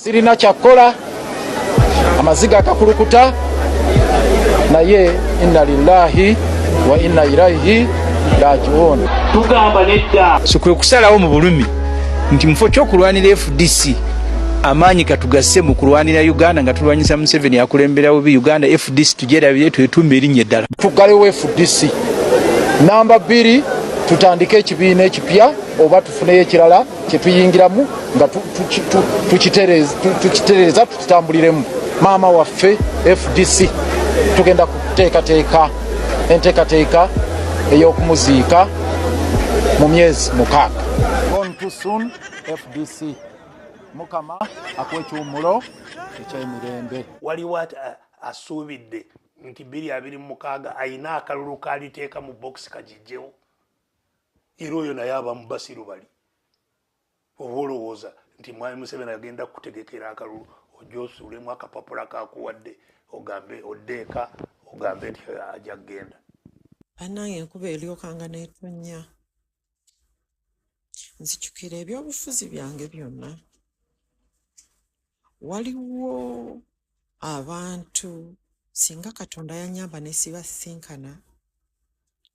sirina kyakola amaziga akakulukuta naye inna lillahi wa inna ilaihi rajiun. Tugamba nedda sokwe kusalawo mu bulumi nti mufo kyokulwanira FDC amaanyi katugasse mu kulwanira Uganda nga tulwanyisa Museveni akulemberawo bi Uganda. FDC tugerabire twetume erinnya eddala tugalewo FDC. Namba 2 tutandike ekibiina ekipya oba tufuneyo ekirala kyetuyingiramu nga tukitereeza tutambuliremu. Maama waffe FDC tugenda kuteekateeka enteekateeka ey'okumuziika mu myezi 6. Gone too soon FDC. Mukama akwekyumulo ekyemirembe. waliwo asuubidde nti 2026 ayina akalulu kaliteeka mu box kagijjewo era oyo naye abamu basiru bali oba olowooza nti mwami Museveni agenda kutegekera akalulu ojja osuulemu akapapula kakuwadde ogambe oddeeka ogambe nti ajja kgenda. Bannange enkuba eryokanga neetonnya nzijukira ebyobufuzi byange byonna. Waliwo abantu singa Katonda yanyamba ne sibasinkana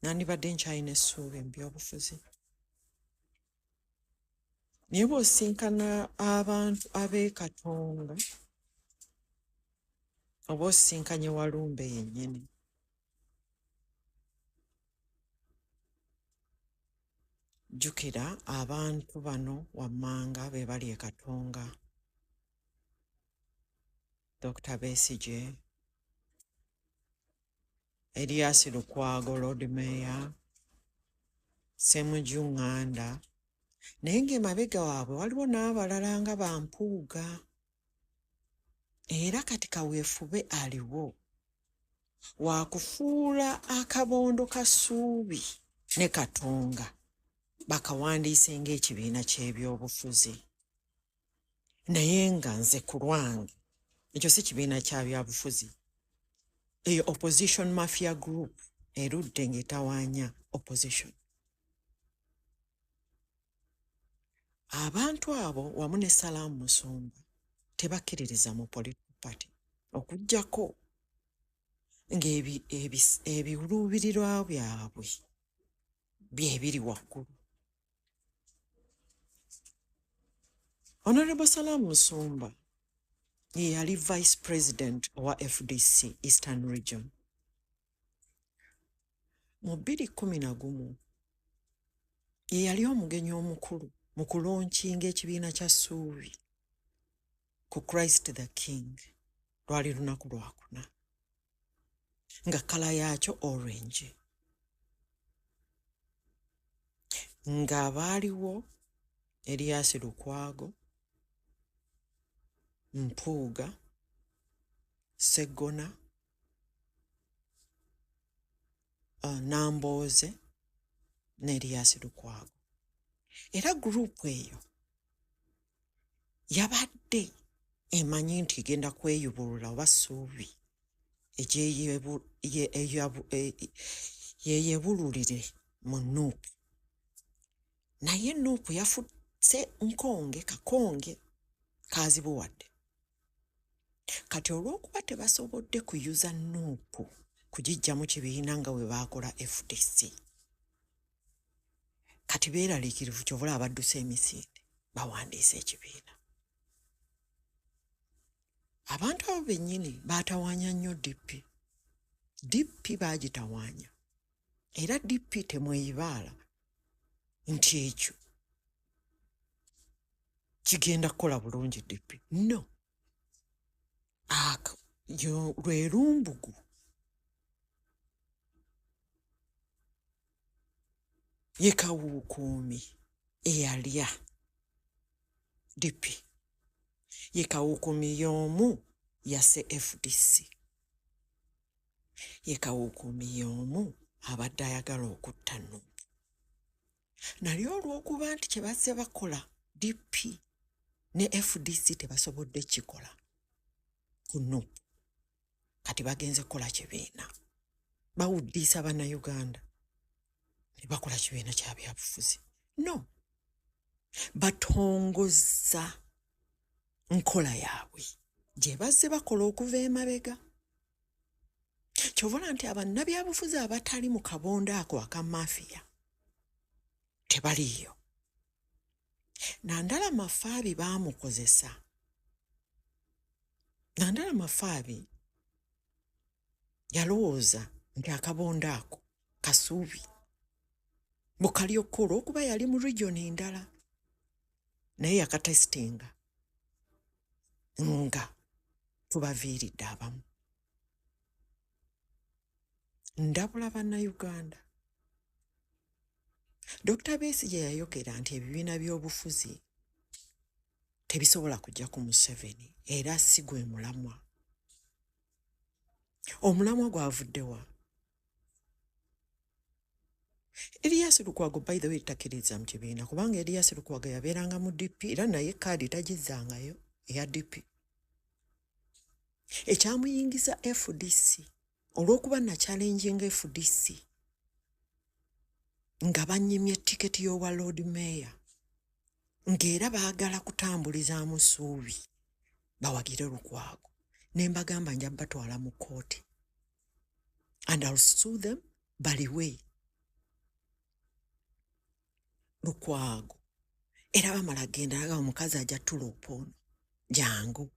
nandibadde nkyalina essuubi mu byobufuzi. Naye bw'osinkana abantu ab'e Katonda oba osinkanye Walumbe yennyini jjukira abantu bano wammanga be bali e Katonga. Dr. Besigye, Elias Lukwago, Lord Mayor, Ssemujju Nganda, naye ng'emabega waabwe waliwo n'abalala nga Bampuuga. Era kati kaweefube aliwo waakufuula akabondo kasuubi ne Katonga bakawandiise ng'ekibiina ky'ebyobufuzi. Naye nga nze ku lwange ekyo si kibiina kya byabufuzi. Eyo opposition mafia group erudde ng'etawaanya opposition. Abantu abo wamu ne Salaamu Musumba tebakkiririza mu political party okuggyako ng'ebiruubirirwa byabwe byebiri waggulu. Honorable Salaamu Musumba ye yali vice president wa FDC Eastern Region. Mu 2011 ye yali omugenyi omukulu mu kulonkinga ekibiina kya Ssuubi ku Christ the King. Lwali lunaku lwakuna nga kala yaakyo orange. Nga baaliwo Elias Lukwago, Mpuuga, Sseggona, Nambooze ne Elias Lukwago. Era gurupu eyo yabadde emanyi nti genda kweyubulula oba Ssuubi yeyebululire mu Nuupu. Naye Nuupu yafutse nkonge kakonge kazibuwadde. Kati olw'okuba tebasobodde kuyuza Nuupu kugijja mu kibiina nga bwe baakola FDC, kati beeraliikirivu kyobula abaddusa emisinde bawandiisa ekibiina. Abantu abo bennyini baatawaanya nnyo DP baagitawaanya. Era DP temweyibaala nti ekyo kigenda kukola bulungi DP. No. Lwe lumbugu ye Kawuukuumi eyalya DP. Ye Kawuukuumi y'omu yasse FDC. Ye Kawuukuumi y'omu abadde ayagala okutta Nuupu. Naye olw'okuba nti kye bazze bakola DP ne FDC tebasobodde kikola ku Nuupu, kati bagenze kukola kibiina. Bawuddiisa bannayuganda ne bakola kibiina kya byabufuzi. No. Batongozza nkola yaabwe gye bazze bakola okuva emabega. Ky'ovola nti abannabyabufuzi abatali mu kabonda ako aka mafiya tebaliiyo. Nandala Mafaabi baamukozesa. Nandala Mafaabi yalowooza nti akabonda ako Kasuubi bukalyoka olw'okuba yali mu regioni endala, naye yakatesitinga nga tubaviiridde abamu. Ndabula bannayuganda, Dr. Besigye yayogera nti ebibiina by'obufuzi tebisobola kujja ku Museveni era si gwe mulamwa. Omulamwa gwavudde wa? Erias Lukwago by the way takkiriza mu kibiina kubanga Erias Lukwago yabeeranga mu DP era naye kaadi tagizzangayo eya DP. Ekyamuyingiza FDC olw'okuba na challenginga FDC nga bannyimye tiketi y'obwa Lord Mayor ng'era baagala kutambulizaamu Ssuubi bawagire Lukwago, ne mbagamba nja batwala mu kkooti and I'll sue them baliwe. Lukwago era bamala genda naga omukazi ajja tulopa ono jangu,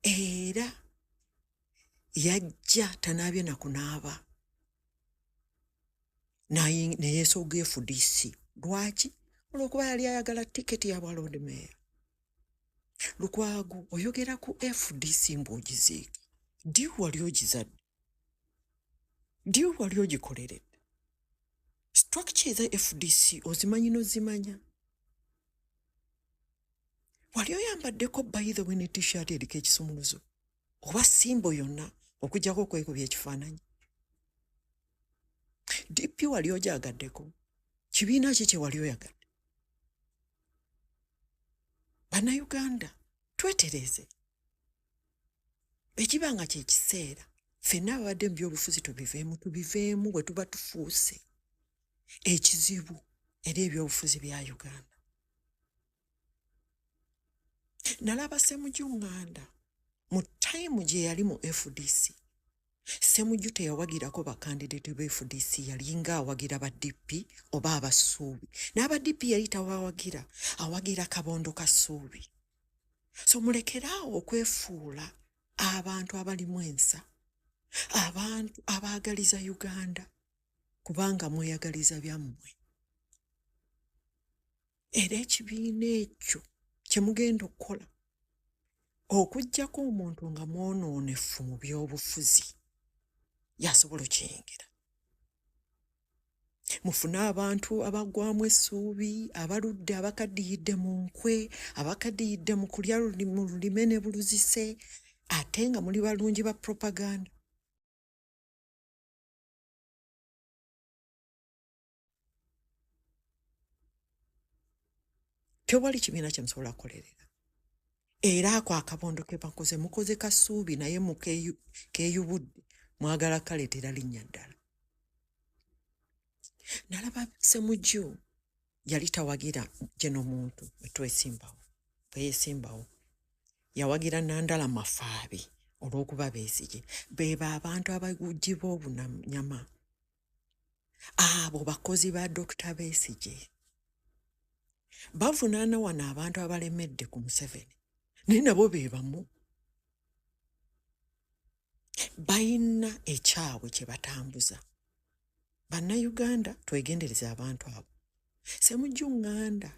era yajja tanaabye na kunaaba neyeesooga FDC. Lwaki? Olw'okuba yali ayagala tiketi ya bwa Lord Mayor. Lukwago oyogera ku FDC mb'ogiziika, ddi wali ogizadde, ddi wali ogikoleredde? Structure za FDC ozimanyi n'ozimanya? Wali oyambaddeko by the way ne t-shirt eriko ekisumuluzo oba simbo yonna okuggyako okwekubya ekifaananyi? DP wali ogyagaddeko? Kibiina ki kye wali oyagadde? Bannayuganda twetereze, ekiba nga kye kiseera ffenna ababadde mu by'obufuzi tubiveemu bwe tuba tufuuse ekizibu eri ebyobufuzi bya Uganda. Nalaba Ssemujju Nganda mu time gye yali mu FDC, Ssemujju teyawagirako bakandidate ba FDC, yalinga awagira ba DP oba abasuubi. N'aba DP yali tawawagira, awagira kabondo ka Ssuubi. So mulekeraawo okwefuula abantu abalimu ensa, abantu abaagaliza Uganda kubanga mweyagaliza byammwe. Era ekibiina ekyo kye mugenda okukola okuggyako omuntu nga mwonoonefu mu by'obufuzi yasobola okiyingira. Mufune abantu abaggwamu essuubi, abaludde abakadiyidde mu nkwe, abakadiyidde mu kulya mu lulime ne buluzise, ate nga muli balungi ba propaganda. Tewali kibiina kye musobola kukolerera. Era ako akabondo ke bakoze mukoze Kasuubi naye keeyubudde mwagala kaleetera linnya ddala. Nalaba Ssemujju yali tawagira geno muntu tweyesimbawo. Yawagira Nandala Mafaabi olw'okuba Besigye. Beba abantu abagugiba obunanyama. Abo bakozi ba Dr. Besigye. Bavunaana wano abantu abalemedde ku Museveni. Naye nabo be bamu. Bayina ekyabwe kye batambuza. Bannayuganda twegendereze abantu abo. Ssemujju Nganda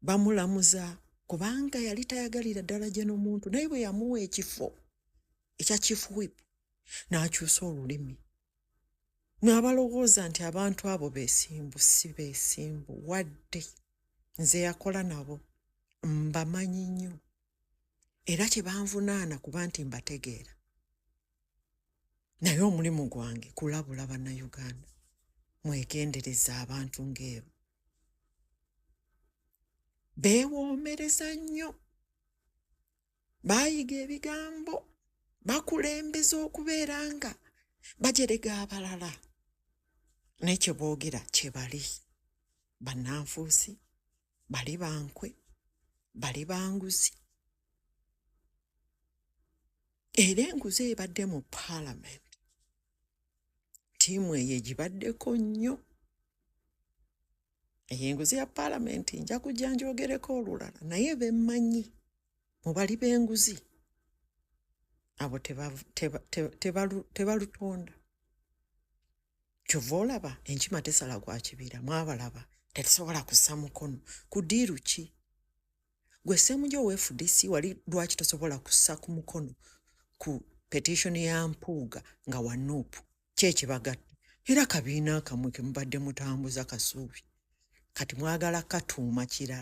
bamulamuza kubanga yali tayagalira ddala gye n'omuntu, naye bwe yamuwa ekifo ekya chief whip n'akyusa olulimi. N'abalowooza nti abantu abo beesimbu, si beesimbu wadde nze yakola nabo mbamanyi nnyo era kye banvunaana kuba nti mbategeera. Naye omulimu gwange kulabula bannayuganda, mwegendereza abantu ng'ebo. Beewoomereza nnyo, baayiga ebigambo, bakulembeza okubeera nga bajerega abalala. Naye kye boogera kye bali. Bannanfuusi, bali bankwe, bali banguzi, era enguzi ebadde mu Parliament ttiimu eyo egibaddeko nnyo. Enguzi ya Parliament nja kujja njogereko olulala naye bemmanyi mu bali b'enguzi abo tebalutonda. Kyova olaba enkima tesala gwa kibira, mwabalaba tetusobola kussa mukono ku ddiiru ki? Gwe Ssemujju owa FDC wali lwaki tosobola kussa ku mukono ku petition ya Mpuuga nga wa Nuupu kyekibagatte? Era kabiina kamwe ke mubadde mutambuza Kasuubi kati mwagala katuuma kirala.